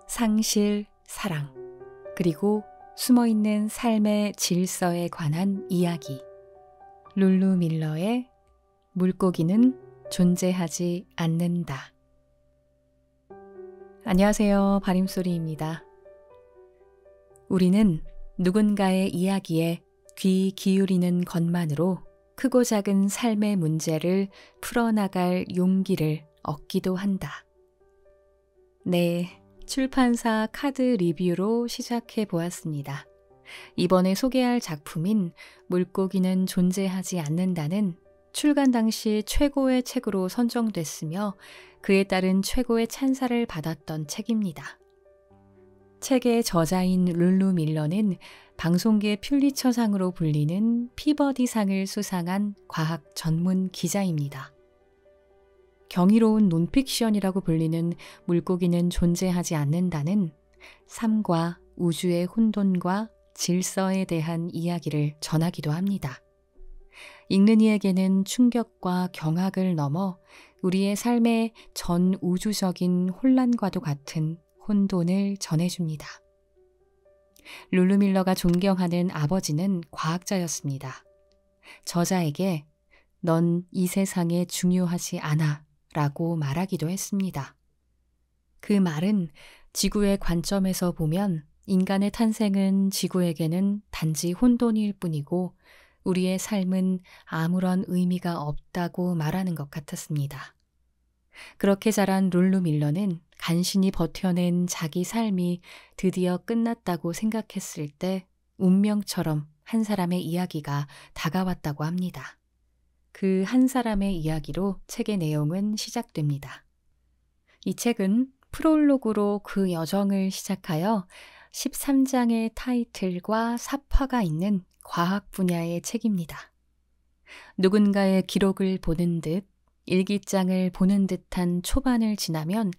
상실, 사랑, 그리고 숨어있는 삶의 질서에 관한 이야기. 룰루 밀러의 물고기는 존재하지 않는다. 안녕하세요. 바림소리입니다. 우리는 누군가의 이야기에 귀 기울이는 것만으로 크고 작은 삶의 문제를 풀어나갈 용기를 얻기도 한다. 네, 출판사 카드 리뷰로 시작해 보았습니다. 이번에 소개할 작품인 물고기는 존재하지 않는다는 출간 당시 최고의 책으로 선정됐으며 그에 따른 최고의 찬사를 받았던 책입니다. 책의 저자인 룰루 밀러는 방송계 퓰리처상으로 불리는 피버디상을 수상한 과학 전문 기자입니다. 경이로운 논픽션이라고 불리는 물고기는 존재하지 않는다는 삶과 우주의 혼돈과 질서에 대한 이야기를 전하기도 합니다. 읽는 이에게는 충격과 경악을 넘어 우리의 삶의 전 우주적인 혼란과도 같은 혼돈을 전해줍니다. 룰루 밀러가 존경하는 아버지는 과학자였습니다. 저자에게 "넌 이 세상에 중요하지 않아" 라고 말하기도 했습니다. 그 말은 지구의 관점에서 보면 인간의 탄생은 지구에게는 단지 혼돈일 뿐이고 우리의 삶은 아무런 의미가 없다고 말하는 것 같았습니다. 그렇게 자란 룰루 밀러는 간신히 버텨낸 자기 삶이 드디어 끝났다고 생각했을 때 운명처럼 한 사람의 이야기가 다가왔다고 합니다. 그 한 사람의 이야기로 책의 내용은 시작됩니다. 이 책은 프롤로그로 그 여정을 시작하여 13장의 타이틀과 사파가 있는 과학 분야의 책입니다. 누군가의 기록을 보는 듯 일기장을 보는 듯한 초반을 지나면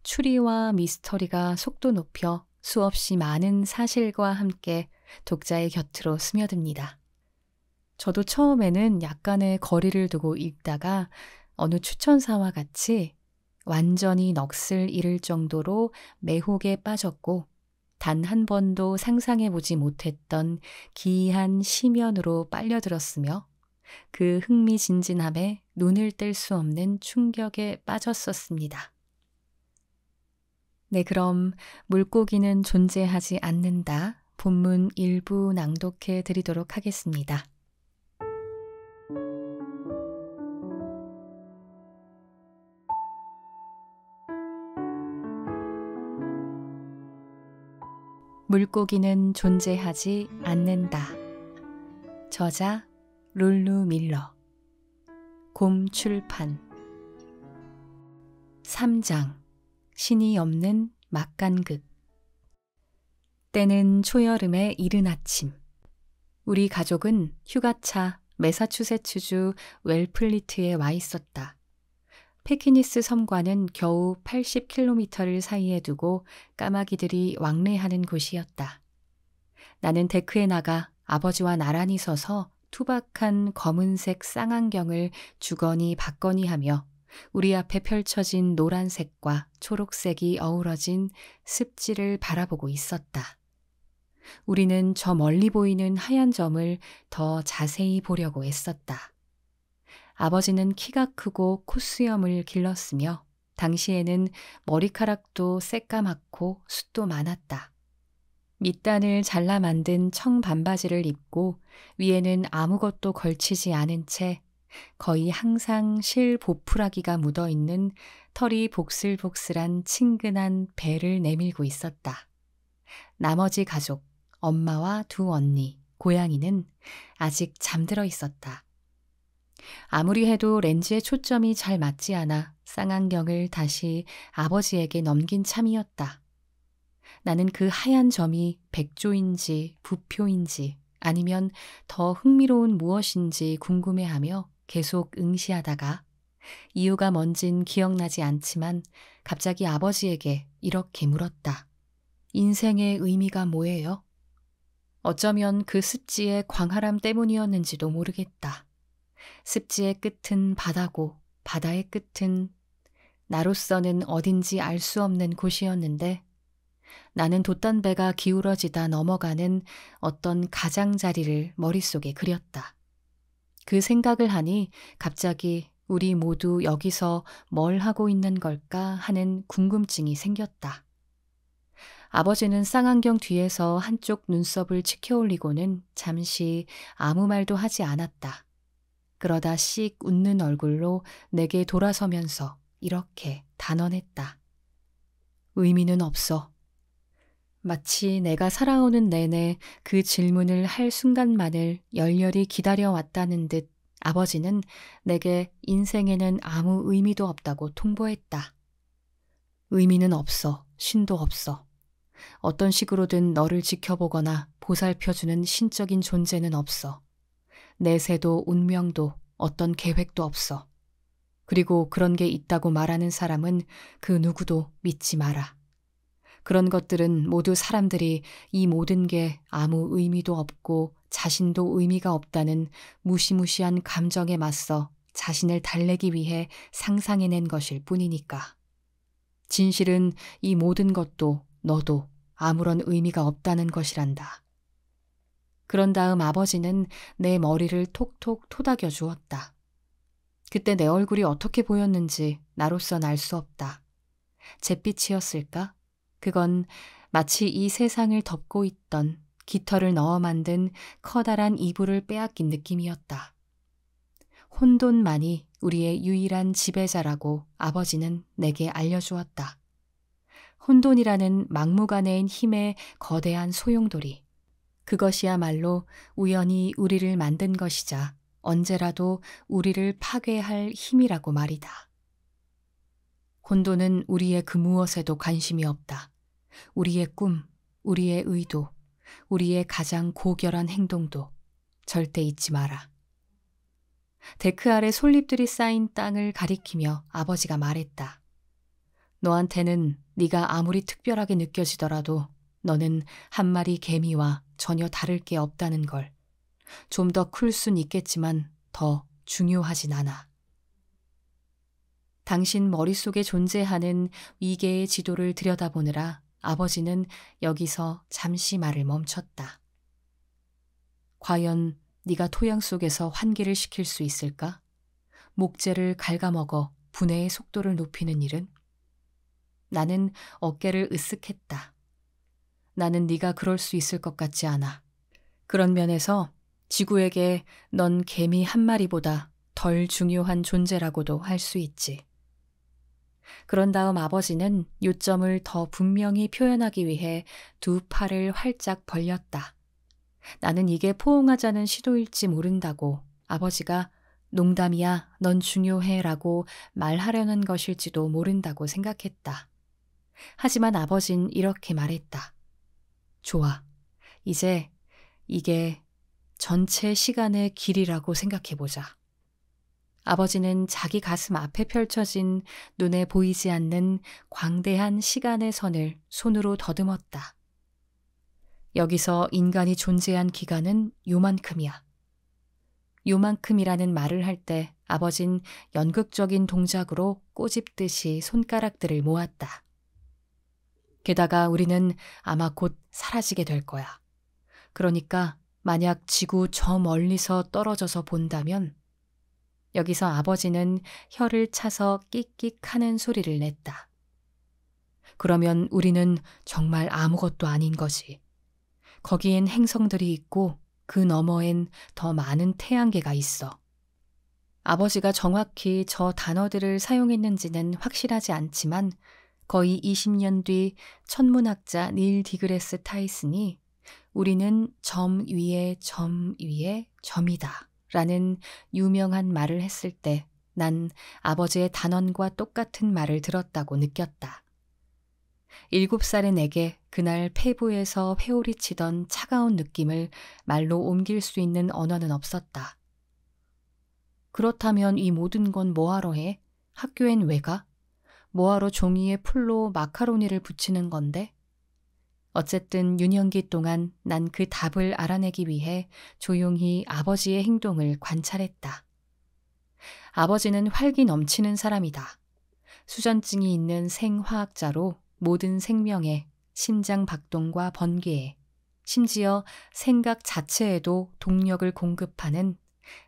추리와 미스터리가 속도 높여 수없이 많은 사실과 함께 독자의 곁으로 스며듭니다. 저도 처음에는 약간의 거리를 두고 읽다가 어느 추천사와 같이 완전히 넋을 잃을 정도로 매혹에 빠졌고 단 한 번도 상상해보지 못했던 기이한 시면으로 빨려들었으며 그 흥미진진함에 눈을 뗄 수 없는 충격에 빠졌었습니다. 네, 그럼 물고기는 존재하지 않는다. 본문 일부 낭독해 드리도록 하겠습니다. 물고기는 존재하지 않는다. 저자 룰루 밀러. 곰 출판. 3장. 신이 없는 막간극. 때는 초여름의 이른 아침. 우리 가족은 휴가차 매사추세츠주 웰플리트에 와 있었다. 페키니스 섬과는 겨우 80km를 사이에 두고 까마귀들이 왕래하는 곳이었다. 나는 데크에 나가 아버지와 나란히 서서 투박한 검은색 쌍안경을 주거니 받거니 하며 우리 앞에 펼쳐진 노란색과 초록색이 어우러진 습지를 바라보고 있었다. 우리는 저 멀리 보이는 하얀 점을 더 자세히 보려고 애썼다. 아버지는 키가 크고 콧수염을 길렀으며 당시에는 머리카락도 새까맣고 숱도 많았다. 밑단을 잘라 만든 청 반바지를 입고 위에는 아무것도 걸치지 않은 채 거의 항상 실 보풀하기가 묻어있는 털이 복슬복슬한 친근한 배를 내밀고 있었다. 나머지 가족, 엄마와 두 언니, 고양이는 아직 잠들어 있었다. 아무리 해도 렌즈에 초점이 잘 맞지 않아 쌍안경을 다시 아버지에게 넘긴 참이었다. 나는 그 하얀 점이 백조인지 부표인지 아니면 더 흥미로운 무엇인지 궁금해하며 계속 응시하다가 이유가 뭔진 기억나지 않지만 갑자기 아버지에게 이렇게 물었다. 인생의 의미가 뭐예요? 어쩌면 그 습지의 광활함 때문이었는지도 모르겠다. 습지의 끝은 바다고 바다의 끝은 나로서는 어딘지 알 수 없는 곳이었는데 나는 돛단배가 기울어지다 넘어가는 어떤 가장자리를 머릿속에 그렸다. 그 생각을 하니 갑자기 우리 모두 여기서 뭘 하고 있는 걸까 하는 궁금증이 생겼다. 아버지는 쌍안경 뒤에서 한쪽 눈썹을 치켜올리고는 잠시 아무 말도 하지 않았다. 그러다 씩 웃는 얼굴로 내게 돌아서면서 이렇게 단언했다. 의미는 없어. 마치 내가 살아오는 내내 그 질문을 할 순간만을 열렬히 기다려왔다는 듯 아버지는 내게 인생에는 아무 의미도 없다고 통보했다. 의미는 없어. 신도 없어. 어떤 식으로든 너를 지켜보거나 보살펴주는 신적인 존재는 없어. 내세도 운명도 어떤 계획도 없어. 그리고 그런 게 있다고 말하는 사람은 그 누구도 믿지 마라. 그런 것들은 모두 사람들이 이 모든 게 아무 의미도 없고 자신도 의미가 없다는 무시무시한 감정에 맞서 자신을 달래기 위해 상상해낸 것일 뿐이니까. 진실은 이 모든 것도 너도 아무런 의미가 없다는 것이란다. 그런 다음 아버지는 내 머리를 톡톡 토닥여 주었다. 그때 내 얼굴이 어떻게 보였는지 나로선 알 수 없다. 잿빛이었을까? 그건 마치 이 세상을 덮고 있던 깃털을 넣어 만든 커다란 이불을 빼앗긴 느낌이었다. 혼돈만이 우리의 유일한 지배자라고 아버지는 내게 알려주었다. 혼돈이라는 막무가내인 힘의 거대한 소용돌이. 그것이야말로 우연히 우리를 만든 것이자 언제라도 우리를 파괴할 힘이라고 말이다. 혼돈은 우리의 그 무엇에도 관심이 없다. 우리의 꿈, 우리의 의도, 우리의 가장 고결한 행동도 절대 잊지 마라. 데크 아래 솔잎들이 쌓인 땅을 가리키며 아버지가 말했다. 너한테는 네가 아무리 특별하게 느껴지더라도 너는 한 마리 개미와 전혀 다를 게 없다는 걸. 좀 더 클 순 있겠지만 더 중요하진 않아. 당신 머릿속에 존재하는 위계의 지도를 들여다보느라 아버지는 여기서 잠시 말을 멈췄다. 과연 네가 토양 속에서 환기를 시킬 수 있을까? 목재를 갉아먹어 분해의 속도를 높이는 일은? 나는 어깨를 으쓱했다. 나는 네가 그럴 수 있을 것 같지 않아. 그런 면에서 지구에게 넌 개미 한 마리보다 덜 중요한 존재라고도 할 수 있지. 그런 다음 아버지는 요점을 더 분명히 표현하기 위해 두 팔을 활짝 벌렸다. 나는 이게 포옹하자는 시도일지 모른다고 아버지가 농담이야, 넌 중요해 라고 말하려는 것일지도 모른다고 생각했다. 하지만 아버진 이렇게 말했다. 좋아. 이제 이게 전체 시간의 길이라고 생각해보자. 아버지는 자기 가슴 앞에 펼쳐진 눈에 보이지 않는 광대한 시간의 선을 손으로 더듬었다. 여기서 인간이 존재한 기간은 요만큼이야. 요만큼이라는 말을 할 때 아버진 연극적인 동작으로 꼬집듯이 손가락들을 모았다. 게다가 우리는 아마 곧 사라지게 될 거야. 그러니까 만약 지구 저 멀리서 떨어져서 본다면 여기서 아버지는 혀를 차서 끽끽 하는 소리를 냈다. 그러면 우리는 정말 아무것도 아닌 거지. 거기엔 행성들이 있고 그 너머엔 더 많은 태양계가 있어. 아버지가 정확히 저 단어들을 사용했는지는 확실하지 않지만 거의 20년 뒤 천문학자 닐 디그레스 타이슨이 우리는 점 위에 점이다 라는 유명한 말을 했을 때 난 아버지의 단언과 똑같은 말을 들었다고 느꼈다. 7살의 내게 그날 폐부에서 회오리 치던 차가운 느낌을 말로 옮길 수 있는 언어는 없었다. 그렇다면 이 모든 건 뭐하러 해? 학교엔 왜 가? 뭐하러 종이에 풀로 마카로니를 붙이는 건데? 어쨌든 유년기 동안 난 그 답을 알아내기 위해 조용히 아버지의 행동을 관찰했다. 아버지는 활기 넘치는 사람이다. 수전증이 있는 생화학자로 모든 생명에, 심장 박동과 번개에, 심지어 생각 자체에도 동력을 공급하는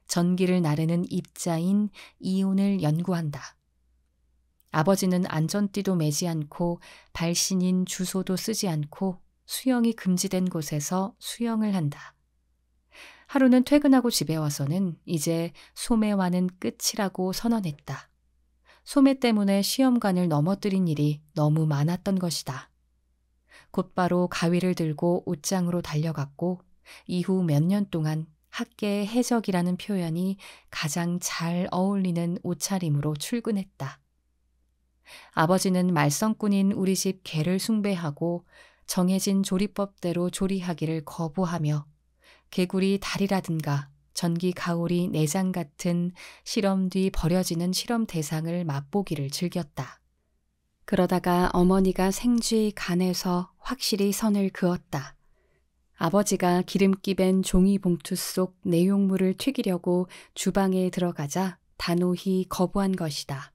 전기를 나르는 입자인 이온을 연구한다. 아버지는 안전띠도 매지 않고 발신인 주소도 쓰지 않고 수영이 금지된 곳에서 수영을 한다. 하루는 퇴근하고 집에 와서는 이제 소매와는 끝이라고 선언했다. 소매 때문에 시험관을 넘어뜨린 일이 너무 많았던 것이다. 곧바로 가위를 들고 옷장으로 달려갔고 이후 몇 년 동안 학계의 해적이라는 표현이 가장 잘 어울리는 옷차림으로 출근했다. 아버지는 말썽꾼인 우리 집 개를 숭배하고 정해진 조리법대로 조리하기를 거부하며 개구리 다리라든가 전기 가오리 내장 같은 실험 뒤 버려지는 실험 대상을 맛보기를 즐겼다. 그러다가 어머니가 생쥐 간에서 확실히 선을 그었다. 아버지가 기름기 밴 종이 봉투 속 내용물을 튀기려고 주방에 들어가자 단호히 거부한 것이다.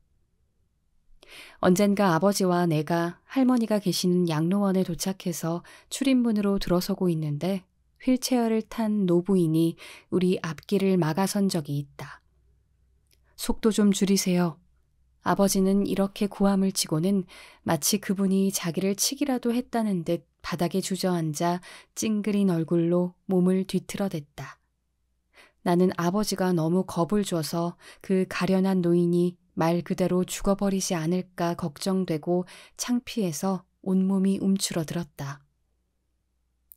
언젠가 아버지와 내가 할머니가 계시는 양로원에 도착해서 출입문으로 들어서고 있는데 휠체어를 탄 노부인이 우리 앞길을 막아선 적이 있다. 속도 좀 줄이세요. 아버지는 이렇게 고함을 치고는 마치 그분이 자기를 치기라도 했다는 듯 바닥에 주저앉아 찡그린 얼굴로 몸을 뒤틀어댔다. 나는 아버지가 너무 겁을 줘서 그 가련한 노인이 말 그대로 죽어버리지 않을까 걱정되고 창피해서 온몸이 움츠러들었다.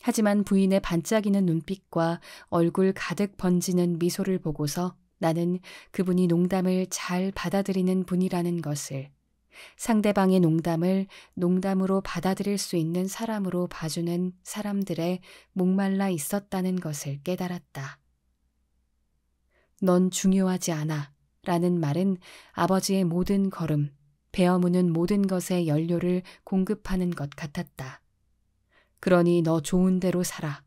하지만 부인의 반짝이는 눈빛과 얼굴 가득 번지는 미소를 보고서 나는 그분이 농담을 잘 받아들이는 분이라는 것을, 상대방의 농담을 농담으로 받아들일 수 있는 사람으로 봐주는 사람들의 목말라 있었다는 것을 깨달았다. 넌 중요하지 않아 라는 말은 아버지의 모든 걸음, 베어무는 모든 것에 연료를 공급하는 것 같았다. 그러니 너 좋은 대로 살아.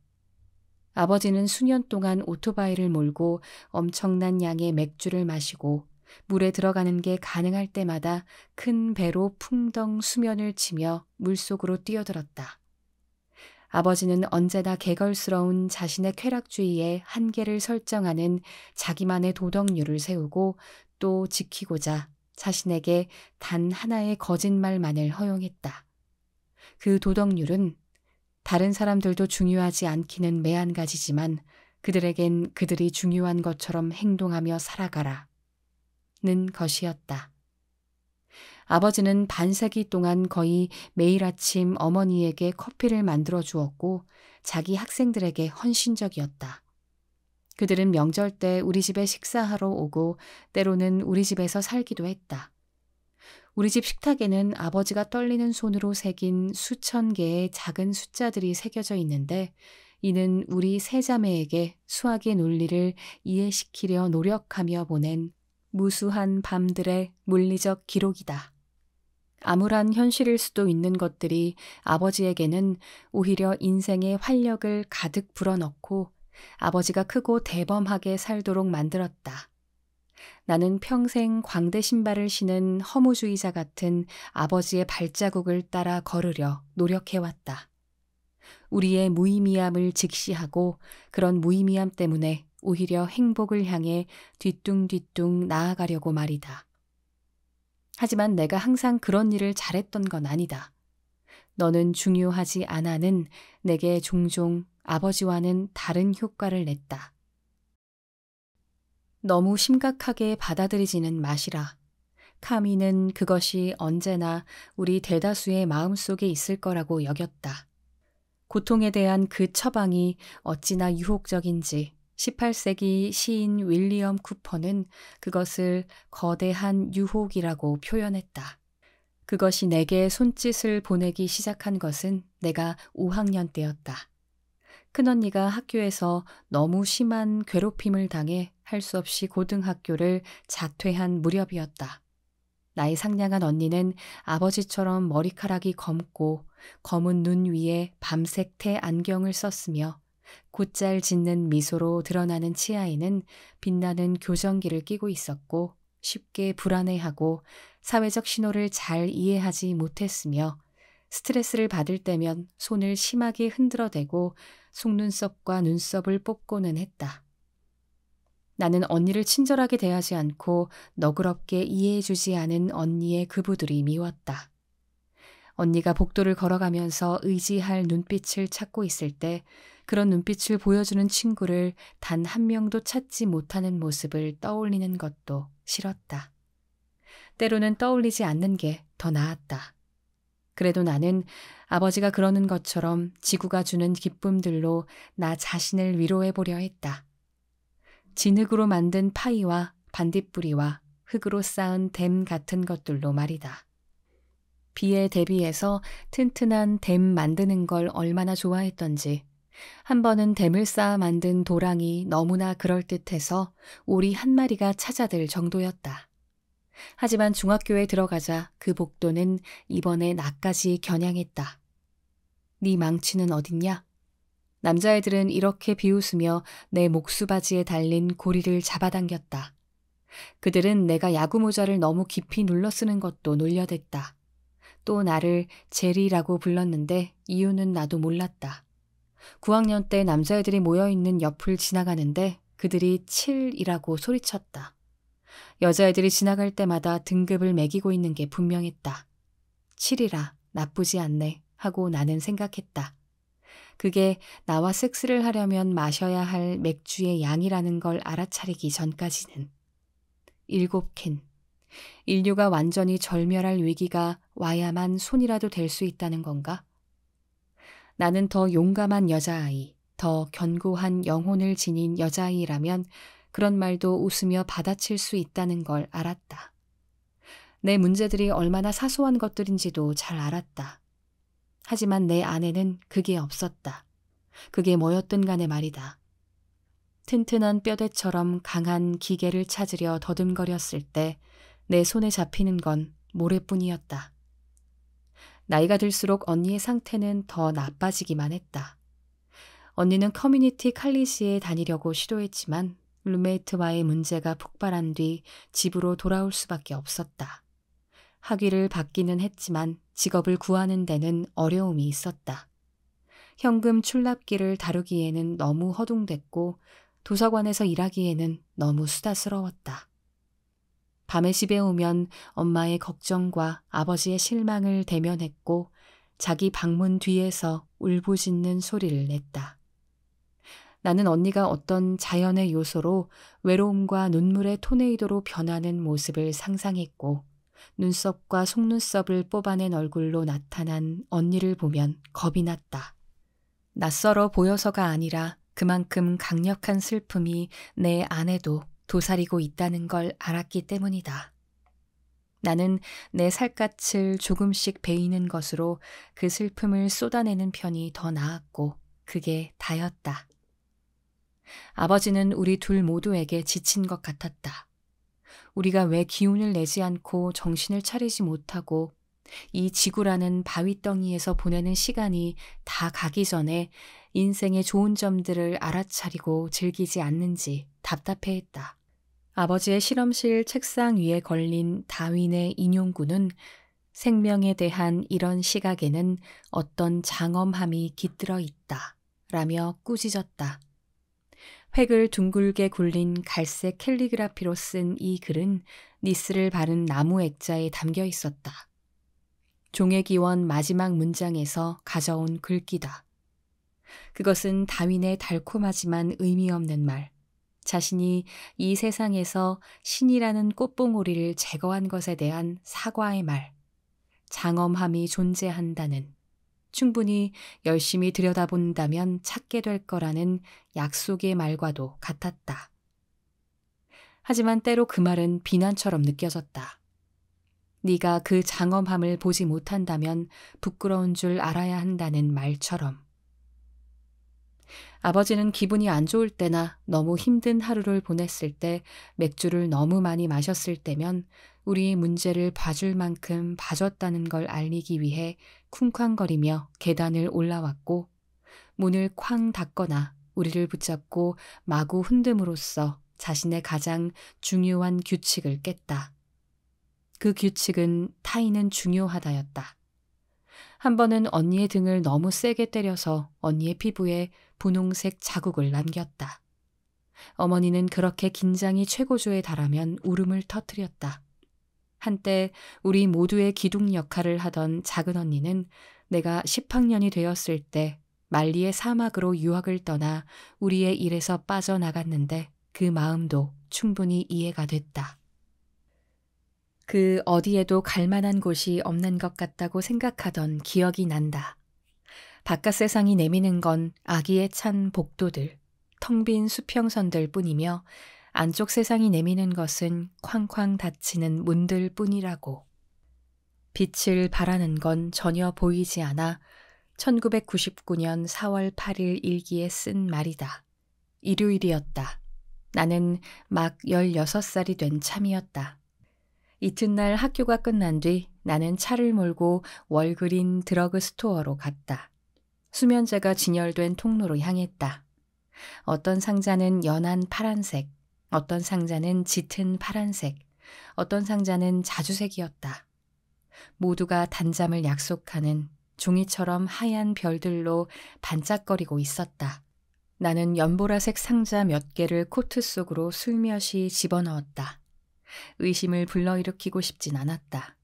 아버지는 수년 동안 오토바이를 몰고 엄청난 양의 맥주를 마시고 물에 들어가는 게 가능할 때마다 큰 배로 풍덩 수면을 치며 물속으로 뛰어들었다. 아버지는 언제나 개걸스러운 자신의 쾌락주의에 한계를 설정하는 자기만의 도덕률을 세우고 또 지키고자 자신에게 단 하나의 거짓말만을 허용했다. 그 도덕률은 다른 사람들도 중요하지 않기는 매한가지지만 그들에겐 그들이 중요한 것처럼 행동하며 살아가라 는 것이었다. 아버지는 반세기 동안 거의 매일 아침 어머니에게 커피를 만들어 주었고 자기 학생들에게 헌신적이었다. 그들은 명절 때 우리 집에 식사하러 오고 때로는 우리 집에서 살기도 했다. 우리 집 식탁에는 아버지가 떨리는 손으로 새긴 수천 개의 작은 숫자들이 새겨져 있는데 이는 우리 세 자매에게 수학의 논리를 이해시키려 노력하며 보낸 무수한 밤들의 물리적 기록이다. 암울한 현실일 수도 있는 것들이 아버지에게는 오히려 인생의 활력을 가득 불어넣고 아버지가 크고 대범하게 살도록 만들었다. 나는 평생 광대 신발을 신은 허무주의자 같은 아버지의 발자국을 따라 걸으려 노력해왔다. 우리의 무의미함을 직시하고 그런 무의미함 때문에 오히려 행복을 향해 뒤뚱뒤뚱 나아가려고 말이다. 하지만 내가 항상 그런 일을 잘했던 건 아니다. 너는 중요하지 않아는 내게 종종 아버지와는 다른 효과를 냈다. 너무 심각하게 받아들이지는 마시라. 카미는 그것이 언제나 우리 대다수의 마음속에 있을 거라고 여겼다. 고통에 대한 그 처방이 어찌나 유혹적인지 18세기 시인 윌리엄 쿠퍼는 그것을 거대한 유혹이라고 표현했다. 그것이 내게 손짓을 보내기 시작한 것은 내가 5학년 때였다. 큰언니가 학교에서 너무 심한 괴롭힘을 당해 할 수 없이 고등학교를 자퇴한 무렵이었다. 나이 상냥한 언니는 아버지처럼 머리카락이 검고 검은 눈 위에 밤색 태 안경을 썼으며 곧잘 짓는 미소로 드러나는 치아에는 빛나는 교정기를 끼고 있었고 쉽게 불안해하고 사회적 신호를 잘 이해하지 못했으며 스트레스를 받을 때면 손을 심하게 흔들어대고 속눈썹과 눈썹을 뽑고는 했다. 나는 언니를 친절하게 대하지 않고 너그럽게 이해해주지 않은 언니의 그부들이 미웠다. 언니가 복도를 걸어가면서 의지할 눈빛을 찾고 있을 때 그런 눈빛을 보여주는 친구를 단 한 명도 찾지 못하는 모습을 떠올리는 것도 싫었다. 때로는 떠올리지 않는 게 더 나았다. 그래도 나는 아버지가 그러는 것처럼 지구가 주는 기쁨들로 나 자신을 위로해보려 했다. 진흙으로 만든 파이와 반딧불이와 흙으로 쌓은 댐 같은 것들로 말이다. 비에 대비해서 튼튼한 댐 만드는 걸 얼마나 좋아했던지 한 번은 댐을 쌓아 만든 도랑이 너무나 그럴듯해서 오리 한 마리가 찾아들 정도였다. 하지만 중학교에 들어가자 그 복도는 이번에 나까지 겨냥했다. 네 망치는 어딨냐? 남자애들은 이렇게 비웃으며 내 목수바지에 달린 고리를 잡아당겼다. 그들은 내가 야구 모자를 너무 깊이 눌러 쓰는 것도 놀려댔다. 또 나를 제리라고 불렀는데 이유는 나도 몰랐다. 9학년 때 남자애들이 모여있는 옆을 지나가는데 그들이 7이라고 소리쳤다. 여자애들이 지나갈 때마다 등급을 매기고 있는 게 분명했다. 7이라 나쁘지 않네 하고 나는 생각했다. 그게 나와 섹스를 하려면 마셔야 할 맥주의 양이라는 걸 알아차리기 전까지는. 7캔. 인류가 완전히 절멸할 위기가 와야만 손이라도 될 수 있다는 건가? 나는 더 용감한 여자아이, 더 견고한 영혼을 지닌 여자아이라면 그런 말도 웃으며 받아칠 수 있다는 걸 알았다. 내 문제들이 얼마나 사소한 것들인지도 잘 알았다. 하지만 내 안에는 그게 없었다. 그게 뭐였든 간에 말이다. 튼튼한 뼈대처럼 강한 기계를 찾으려 더듬거렸을 때 내 손에 잡히는 건 모래뿐이었다. 나이가 들수록 언니의 상태는 더 나빠지기만 했다. 언니는 커뮤니티 칼리지에 다니려고 시도했지만 룸메이트와의 문제가 폭발한 뒤 집으로 돌아올 수밖에 없었다. 학위를 받기는 했지만 직업을 구하는 데는 어려움이 있었다. 현금 출납기를 다루기에는 너무 허둥댔고 도서관에서 일하기에는 너무 수다스러웠다. 밤에 집에 오면 엄마의 걱정과 아버지의 실망을 대면했고 자기 방문 뒤에서 울부짖는 소리를 냈다. 나는 언니가 어떤 자연의 요소로 외로움과 눈물의 토네이도로 변하는 모습을 상상했고 눈썹과 속눈썹을 뽑아낸 얼굴로 나타난 언니를 보면 겁이 났다. 낯설어 보여서가 아니라 그만큼 강력한 슬픔이 내 안에도 도사리고 있다는 걸 알았기 때문이다. 나는 내 살갗을 조금씩 베이는 것으로 그 슬픔을 쏟아내는 편이 더 나았고 그게 다였다. 아버지는 우리 둘 모두에게 지친 것 같았다. 우리가 왜 기운을 내지 않고 정신을 차리지 못하고 이 지구라는 바위덩이에서 보내는 시간이 다 가기 전에 인생의 좋은 점들을 알아차리고 즐기지 않는지 답답해했다. 아버지의 실험실 책상 위에 걸린 다윈의 인용구는 생명에 대한 이런 시각에는 어떤 장엄함이 깃들어 있다 라며 꾸짖었다. 획을 둥글게 굴린 갈색 캘리그라피로 쓴 이 글은 니스를 바른 나무 액자에 담겨 있었다. 종의 기원 마지막 문장에서 가져온 글귀다. 그것은 다윈의 달콤하지만 의미 없는 말, 자신이 이 세상에서 신이라는 꽃봉오리를 제거한 것에 대한 사과의 말, 장엄함이 존재한다는, 충분히 열심히 들여다본다면 찾게 될 거라는 약속의 말과도 같았다. 하지만 때로 그 말은 비난처럼 느껴졌다. 네가 그 장엄함을 보지 못한다면 부끄러운 줄 알아야 한다는 말처럼. 아버지는 기분이 안 좋을 때나 너무 힘든 하루를 보냈을 때 맥주를 너무 많이 마셨을 때면 우리의 문제를 봐줄 만큼 봐줬다는 걸 알리기 위해 쿵쾅거리며 계단을 올라왔고 문을 쾅 닫거나 우리를 붙잡고 마구 흔듦으로써 자신의 가장 중요한 규칙을 깼다. 그 규칙은 타인은 중요하다였다. 한 번은 언니의 등을 너무 세게 때려서 언니의 피부에 분홍색 자국을 남겼다. 어머니는 그렇게 긴장이 최고조에 달하면 울음을 터뜨렸다. 한때 우리 모두의 기둥 역할을 하던 작은 언니는 내가 10학년이 되었을 때 말리의 사막으로 유학을 떠나 우리의 일에서 빠져나갔는데 그 마음도 충분히 이해가 됐다. 그 어디에도 갈 만한 곳이 없는 것 같다고 생각하던 기억이 난다. 바깥 세상이 내미는 건 아기에 찬 복도들, 텅 빈 수평선들 뿐이며 안쪽 세상이 내미는 것은 쾅쾅 닫히는 문들 뿐이라고. 빛을 발하는 건 전혀 보이지 않아 1999년 4월 8일 일기에 쓴 말이다. 일요일이었다. 나는 막 16살이 된 참이었다. 이튿날 학교가 끝난 뒤 나는 차를 몰고 월그린 드러그 스토어로 갔다. 수면제가 진열된 통로로 향했다. 어떤 상자는 연한 파란색, 어떤 상자는 짙은 파란색, 어떤 상자는 자주색이었다. 모두가 단잠을 약속하는 종이처럼 하얀 별들로 반짝거리고 있었다. 나는 연보라색 상자 몇 개를 코트 속으로 슬며시 집어넣었다. 의심을 불러일으키고 싶진 않았다.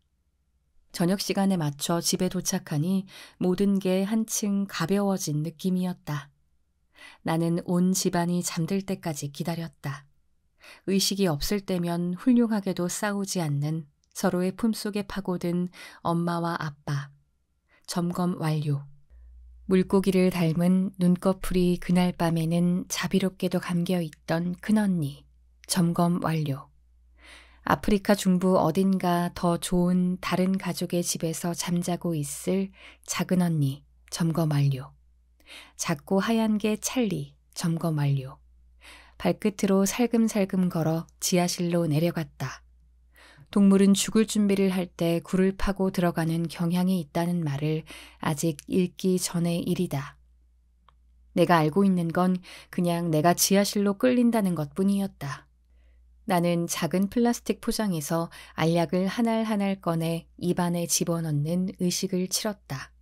저녁 시간에 맞춰 집에 도착하니 모든 게 한층 가벼워진 느낌이었다. 나는 온 집안이 잠들 때까지 기다렸다. 의식이 없을 때면 훌륭하게도 싸우지 않는 서로의 품속에 파고든 엄마와 아빠. 점검 완료. 물고기를 닮은 눈꺼풀이 그날 밤에는 자비롭게도 감겨있던 큰언니. 점검 완료. 아프리카 중부 어딘가 더 좋은 다른 가족의 집에서 잠자고 있을 작은 언니. 점검 완료. 작고 하얀 게 찰리. 점검 완료. 발끝으로 살금살금 걸어 지하실로 내려갔다. 동물은 죽을 준비를 할 때 굴을 파고 들어가는 경향이 있다는 말을 아직 읽기 전의 일이다. 내가 알고 있는 건 그냥 내가 지하실로 끌린다는 것뿐이었다. 나는 작은 플라스틱 포장에서 알약을 한 알 한 알 꺼내 입안에 집어넣는 의식을 치렀다.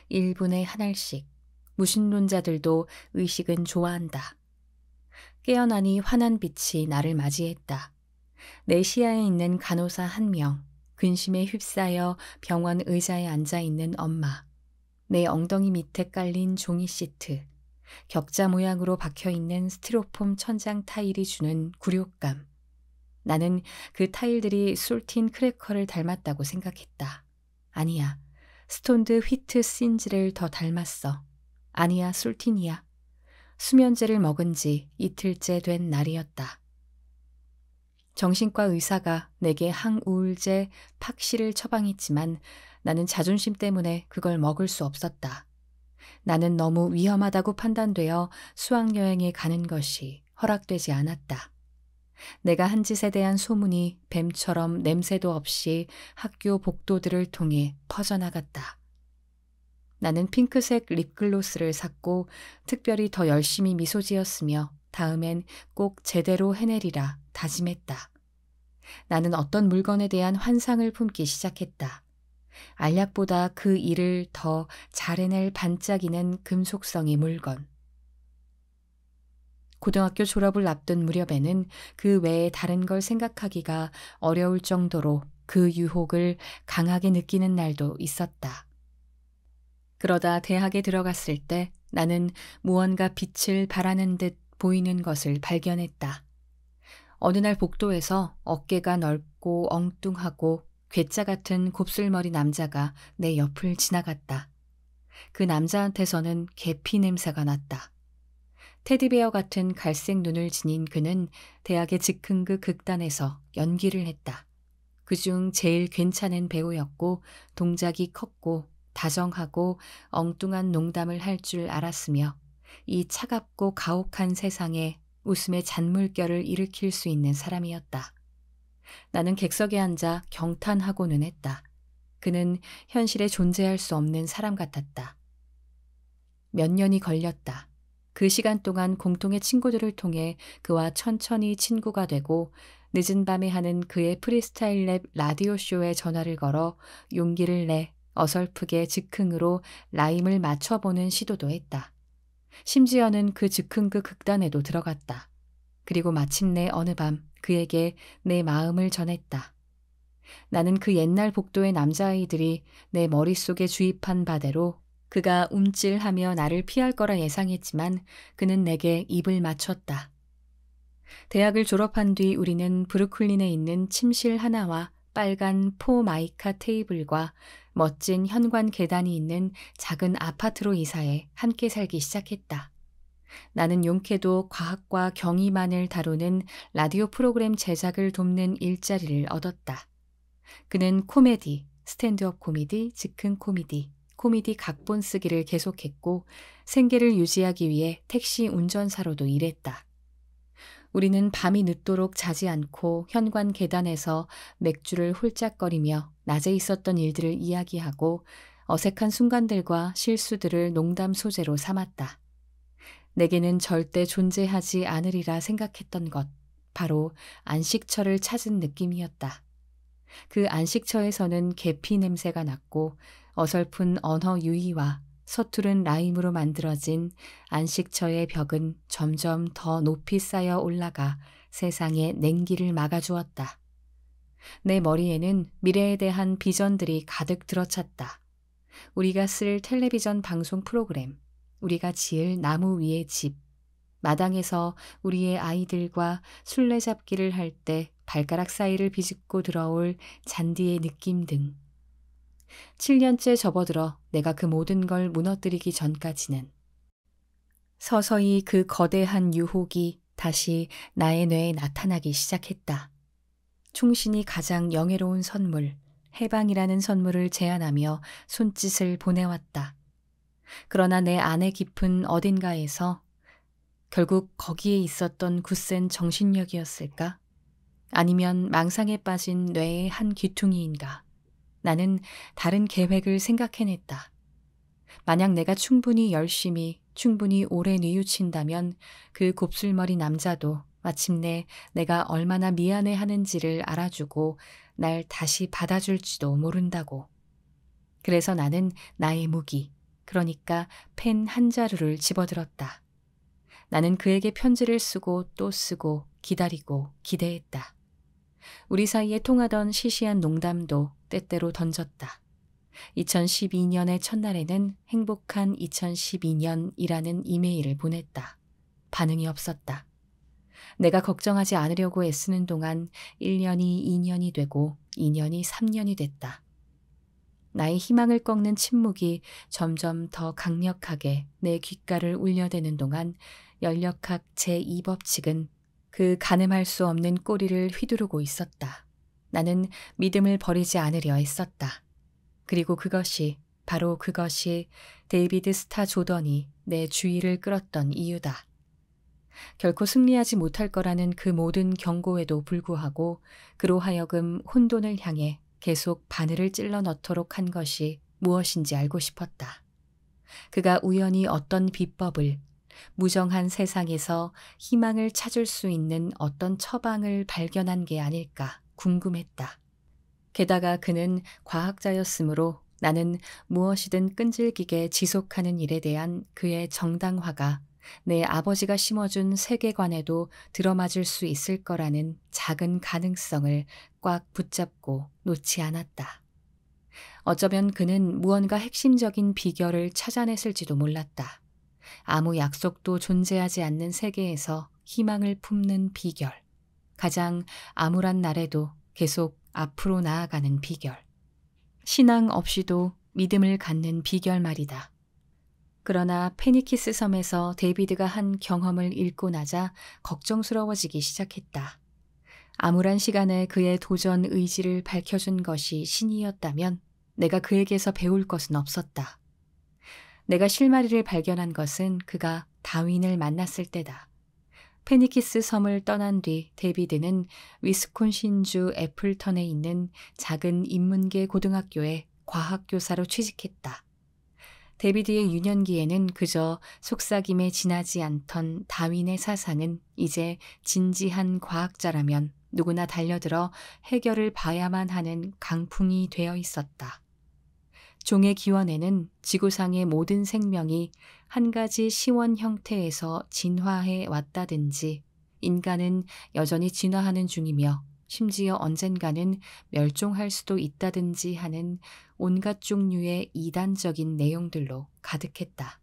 1분에 한 알씩. 무신론자들도 의식은 좋아한다. 깨어나니 환한 빛이 나를 맞이했다. 내 시야에 있는 간호사 1명, 근심에 휩싸여 병원 의자에 앉아있는 엄마, 내 엉덩이 밑에 깔린 종이 시트, 격자 모양으로 박혀있는 스티로폼 천장 타일이 주는 굴욕감. 나는 그 타일들이 솔틴 크래커를 닮았다고 생각했다. 아니야, 스톤드 휘트 신즈를 더 닮았어. 아니야, 솔틴이야. 수면제를 먹은 지 이틀째 된 날이었다. 정신과 의사가 내게 항우울제 팍시를 처방했지만 나는 자존심 때문에 그걸 먹을 수 없었다. 나는 너무 위험하다고 판단되어 수학여행에 가는 것이 허락되지 않았다. 내가 한 짓에 대한 소문이 뱀처럼 냄새도 없이 학교 복도들을 통해 퍼져나갔다. 나는 핑크색 립글로스를 샀고 특별히 더 열심히 미소 지었으며 다음엔 꼭 제대로 해내리라 다짐했다. 나는 어떤 물건에 대한 환상을 품기 시작했다. 알약보다 그 일을 더 잘 해낼 반짝이는 금속성의 물건. 고등학교 졸업을 앞둔 무렵에는 그 외에 다른 걸 생각하기가 어려울 정도로 그 유혹을 강하게 느끼는 날도 있었다. 그러다 대학에 들어갔을 때 나는 무언가 빛을 발하는 듯 보이는 것을 발견했다. 어느 날 복도에서 어깨가 넓고 엉뚱하고 괴짜 같은 곱슬머리 남자가 내 옆을 지나갔다. 그 남자한테서는 계피 냄새가 났다. 테디베어 같은 갈색 눈을 지닌 그는 대학의 즉흥극 극단에서 연기를 했다. 그중 제일 괜찮은 배우였고 동작이 컸고 다정하고 엉뚱한 농담을 할 줄 알았으며 이 차갑고 가혹한 세상에 웃음의 잔물결을 일으킬 수 있는 사람이었다. 나는 객석에 앉아 경탄하고는 했다. 그는 현실에 존재할 수 없는 사람 같았다. 몇 년이 걸렸다. 그 시간 동안 공통의 친구들을 통해 그와 천천히 친구가 되고 늦은 밤에 하는 그의 프리스타일 랩 라디오쇼에 전화를 걸어 용기를 내 어설프게 즉흥으로 라임을 맞춰보는 시도도 했다. 심지어는 그 즉흥극 극단에도 들어갔다. 그리고 마침내 어느 밤 그에게 내 마음을 전했다. 나는 그 옛날 복도의 남자아이들이 내 머릿속에 주입한 바대로 그가 움찔하며 나를 피할 거라 예상했지만 그는 내게 입을 맞췄다. 대학을 졸업한 뒤 우리는 브루클린에 있는 침실 하나와 빨간 포마이카 테이블과 멋진 현관 계단이 있는 작은 아파트로 이사해 함께 살기 시작했다. 나는 용케도 과학과 경이만을 다루는 라디오 프로그램 제작을 돕는 일자리를 얻었다. 그는 코미디, 스탠드업 코미디, 즉흥 코미디, 코미디 각본 쓰기를 계속했고 생계를 유지하기 위해 택시 운전사로도 일했다. 우리는 밤이 늦도록 자지 않고 현관 계단에서 맥주를 홀짝거리며 낮에 있었던 일들을 이야기하고 어색한 순간들과 실수들을 농담 소재로 삼았다. 내게는 절대 존재하지 않으리라 생각했던 것, 바로 안식처를 찾은 느낌이었다. 그 안식처에서는 계피 냄새가 났고 어설픈 언어 유희와 서투른 라임으로 만들어진 안식처의 벽은 점점 더 높이 쌓여 올라가 세상의 냉기를 막아주었다. 내 머리에는 미래에 대한 비전들이 가득 들어찼다. 우리가 쓸 텔레비전 방송 프로그램, 우리가 지을 나무 위의 집, 마당에서 우리의 아이들과 술래잡기를 할 때 발가락 사이를 비집고 들어올 잔디의 느낌 등 7년째 접어들어 내가 그 모든 걸 무너뜨리기 전까지는 서서히 그 거대한 유혹이 다시 나의 뇌에 나타나기 시작했다. 충신이 가장 영예로운 선물, 해방이라는 선물을 제안하며 손짓을 보내왔다. 그러나 내 안의 깊은 어딘가에서 결국 거기에 있었던 굳센 정신력이었을까? 아니면 망상에 빠진 뇌의 한 귀퉁이인가? 나는 다른 계획을 생각해냈다. 만약 내가 충분히 열심히, 충분히 오래 뉘우친다면 그 곱슬머리 남자도 마침내 내가 얼마나 미안해하는지를 알아주고 날 다시 받아줄지도 모른다고. 그래서 나는 나의 무기, 그러니까 펜 한 자루를 집어들었다. 나는 그에게 편지를 쓰고 또 쓰고 기다리고 기대했다. 우리 사이에 통하던 시시한 농담도 때때로 던졌다. 2012년의 첫날에는 행복한 2012년이라는 이메일을 보냈다. 반응이 없었다. 내가 걱정하지 않으려고 애쓰는 동안 1년이 2년이 되고 2년이 3년이 됐다. 나의 희망을 꺾는 침묵이 점점 더 강력하게 내 귓가를 울려대는 동안 연력학 제2법칙은 그 가늠할 수 없는 꼬리를 휘두르고 있었다. 나는 믿음을 버리지 않으려 했었다. 그리고 바로 그것이 데이비드 스타 조던이 내 주의를 끌었던 이유다. 결코 승리하지 못할 거라는 그 모든 경고에도 불구하고 그로 하여금 혼돈을 향해 계속 바늘을 찔러 넣도록 한 것이 무엇인지 알고 싶었다. 그가 우연히 어떤 비법을, 무정한 세상에서 희망을 찾을 수 있는 어떤 처방을 발견한 게 아닐까 궁금했다. 게다가 그는 과학자였으므로 나는 무엇이든 끈질기게 지속하는 일에 대한 그의 정당화가 내 아버지가 심어준 세계관에도 들어맞을 수 있을 거라는 작은 가능성을 꽉 붙잡고 놓지 않았다. 어쩌면 그는 무언가 핵심적인 비결을 찾아냈을지도 몰랐다. 아무 약속도 존재하지 않는 세계에서 희망을 품는 비결. 가장 암울한 날에도 계속 앞으로 나아가는 비결. 신앙 없이도 믿음을 갖는 비결 말이다. 그러나 페니키스 섬에서 데이비드가 한 경험을 읽고 나자 걱정스러워지기 시작했다. 암울한 시간에 그의 도전 의지를 밝혀준 것이 신이었다면 내가 그에게서 배울 것은 없었다. 내가 실마리를 발견한 것은 그가 다윈을 만났을 때다. 페니키스 섬을 떠난 뒤 데이비드는 위스콘신주 애플턴에 있는 작은 인문계 고등학교에 과학교사로 취직했다. 데비드의 유년기에는 그저 속삭임에 지나지 않던 다윈의 사상은 이제 진지한 과학자라면 누구나 달려들어 해결을 봐야만 하는 강풍이 되어 있었다. 종의 기원에는 지구상의 모든 생명이 한 가지 시원 형태에서 진화해 왔다든지 인간은 여전히 진화하는 중이며 심지어 언젠가는 멸종할 수도 있다든지 하는 온갖 종류의 이단적인 내용들로 가득했다.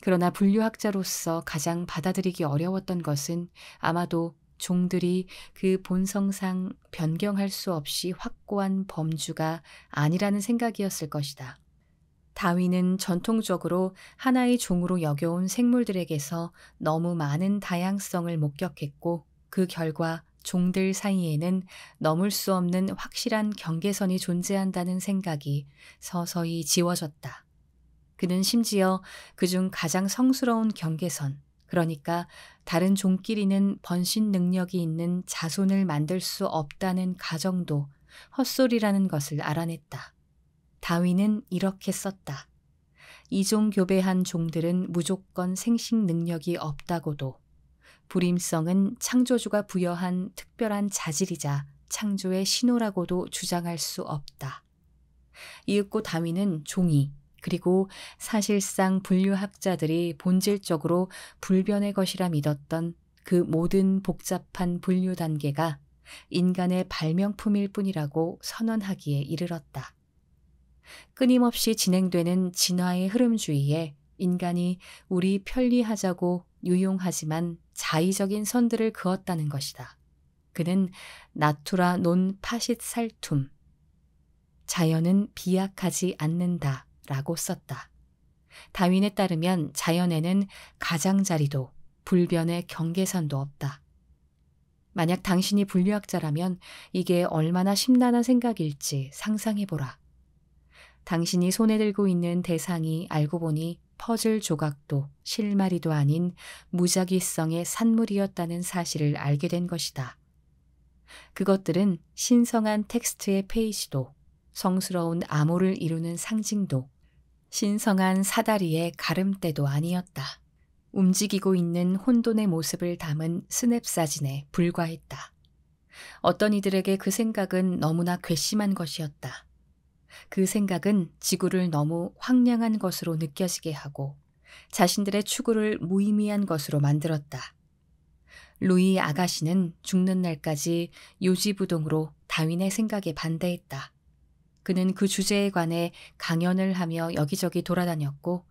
그러나 분류학자로서 가장 받아들이기 어려웠던 것은 아마도 종들이 그 본성상 변경할 수 없이 확고한 범주가 아니라는 생각이었을 것이다. 다윈은 전통적으로 하나의 종으로 여겨온 생물들에게서 너무 많은 다양성을 목격했고 그 결과 종들 사이에는 넘을 수 없는 확실한 경계선이 존재한다는 생각이 서서히 지워졌다. 그는 심지어 그중 가장 성스러운 경계선, 그러니까 다른 종끼리는 번신 능력이 있는 자손을 만들 수 없다는 가정도 헛소리라는 것을 알아냈다. 다윈은 이렇게 썼다. 이종교배한 종들은 무조건 생식 능력이 없다고도, 불임성은 창조주가 부여한 특별한 자질이자 창조의 신호라고도 주장할 수 없다. 이윽고 다윈은 종이, 그리고 사실상 분류학자들이 본질적으로 불변의 것이라 믿었던 그 모든 복잡한 분류 단계가 인간의 발명품일 뿐이라고 선언하기에 이르렀다. 끊임없이 진행되는 진화의 흐름주의에 인간이 우리 편리하자고 유용하지만 자의적인 선들을 그었다는 것이다. 그는 나투라 논 파싯 살툼, 자연은 비약하지 않는다 라고 썼다. 다윈에 따르면 자연에는 가장자리도 불변의 경계선도 없다. 만약 당신이 분류학자라면 이게 얼마나 심란한 생각일지 상상해보라. 당신이 손에 들고 있는 대상이 알고 보니 퍼즐 조각도 실마리도 아닌 무작위성의 산물이었다는 사실을 알게 된 것이다. 그것들은 신성한 텍스트의 페이지도, 성스러운 암호를 이루는 상징도, 신성한 사다리의 가름대도 아니었다. 움직이고 있는 혼돈의 모습을 담은 스냅 사진에 불과했다. 어떤 이들에게 그 생각은 너무나 괘씸한 것이었다. 그 생각은 지구를 너무 황량한 것으로 느껴지게 하고 자신들의 추구를 무의미한 것으로 만들었다. 루이 아가씨는 죽는 날까지 요지부동으로 다윈의 생각에 반대했다. 그는 그 주제에 관해 강연을 하며 여기저기 돌아다녔고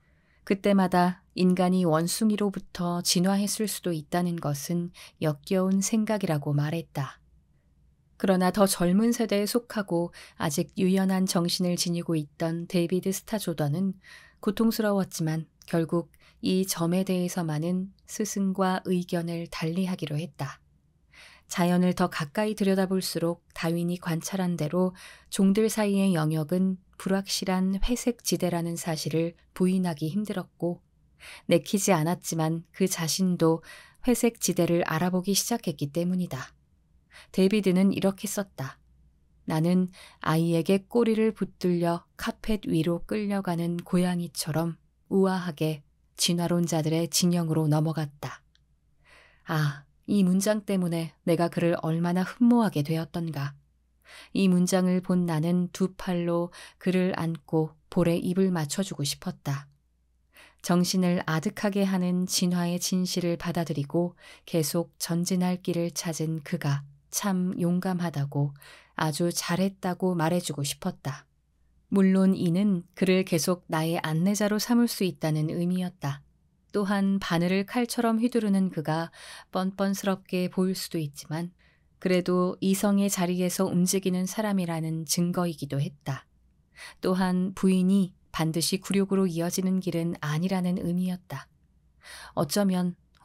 그때마다 인간이 원숭이로부터 진화했을 수도 있다는 것은 역겨운 생각이라고 말했다. 그러나 더 젊은 세대에 속하고 아직 유연한 정신을 지니고 있던 데이비드 스타 조던은 고통스러웠지만 결국 이 점에 대해서만은 스승과 의견을 달리하기로 했다. 자연을 더 가까이 들여다볼수록 다윈이 관찰한 대로 종들 사이의 영역은 불확실한 회색 지대라는 사실을 부인하기 힘들었고 내키지 않았지만 그 자신도 회색 지대를 알아보기 시작했기 때문이다. 데이비드는 이렇게 썼다. 나는 아이에게 꼬리를 붙들려 카펫 위로 끌려가는 고양이처럼 우아하게 진화론자들의 진영으로 넘어갔다. 아, 이 문장 때문에 내가 그를 얼마나 흠모하게 되었던가. 이 문장을 본 나는 두 팔로 그를 안고 볼에 입을 맞춰주고 싶었다. 정신을 아득하게 하는 진화의 진실을 받아들이고 계속 전진할 길을 찾은 그가 참 용감하다고, 아주 잘했다고 말해주고 싶었다. 물론 이는 그를 계속 나의 안내자로 삼을 수 있다는 의미였다. 또한 바늘을 칼처럼 휘두르는 그가 뻔뻔스럽게 보일 수도 있지만 그래도 이성의 자리에서 움직이는 사람이라는 증거이기도 했다. 또한 부인이 반드시 굴욕으로 이어지는 길은 아니라는 의미였다.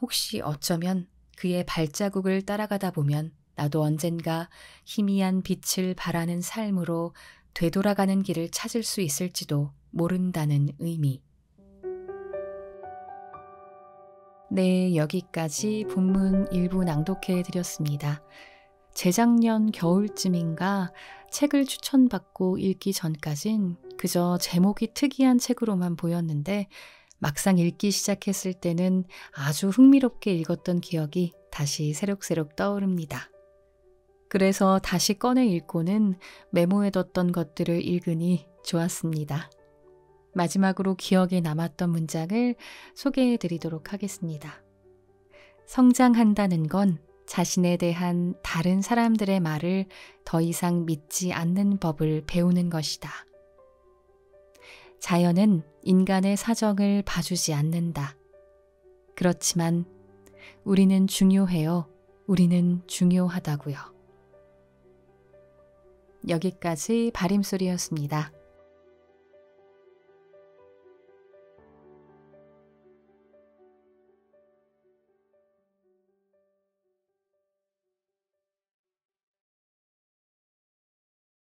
혹시 어쩌면 그의 발자국을 따라가다 보면 나도 언젠가 희미한 빛을 발하는 삶으로 되돌아가는 길을 찾을 수 있을지도 모른다는 의미. 네, 여기까지 본문 일부 낭독해 드렸습니다. 재작년 겨울쯤인가 책을 추천받고 읽기 전까진 그저 제목이 특이한 책으로만 보였는데 막상 읽기 시작했을 때는 아주 흥미롭게 읽었던 기억이 다시 새록새록 떠오릅니다. 그래서 다시 꺼내 읽고는 메모해뒀던 것들을 읽으니 좋았습니다. 마지막으로 기억에 남았던 문장을 소개해 드리도록 하겠습니다. 성장한다는 건 자신에 대한 다른 사람들의 말을 더 이상 믿지 않는 법을 배우는 것이다. 자연은 인간의 사정을 봐주지 않는다. 그렇지만 우리는 중요해요. 우리는 중요하다고요. 여기까지 바림소리였습니다.